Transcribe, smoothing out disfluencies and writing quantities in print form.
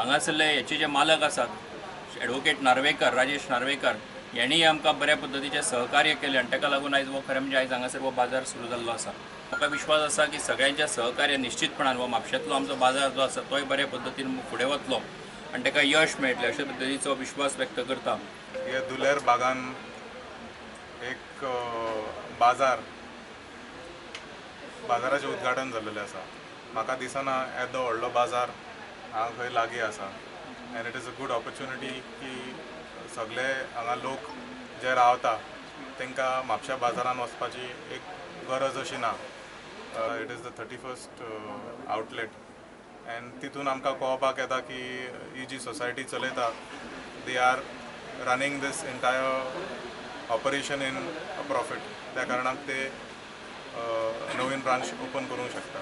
हांगासरले हेचे जे मालक आसात ॲडवोकेट नार्वेकर राजेश नार्वेकर यांनी आमकां बऱ्या पद्धतीचे सहकार्य केले आनी ताका लागून आयज हो खरें म्हणजे आयज हांगासर हो बाजार सुरू जाल्लो आसा। म्हाका विश्वास आसा की सगळ्यांच्या सहकार्य निश्चितपणान हो म्हापशेंतलो आमचो बाजार जो आसा तोय बऱ्या पद्धतीन फुडें वतलो आनी ताका यश मेळटलें अशे पद्धतीचो विश्वास व्यक्त करता। हे दुलेर बागान एक बाजाराचें उद्घाटन जाल्लेलें आसा। म्हाका दिसना येदो व्हडलो बाजार हांगा खंय लागीं आसा end it is a good opportunity की सगळे हांगा लोक जे रावता तांकां म्हापशा बाजारान वचपाची एक गरज अशी ना। It is the 31st outlet and तितून आमकां कळपाक येता की ही जी सोसायटी चलयता they are running this entire operation in a profit, त्या कारणाक ते नवीन ब्रांच ओपन करूंक शकता।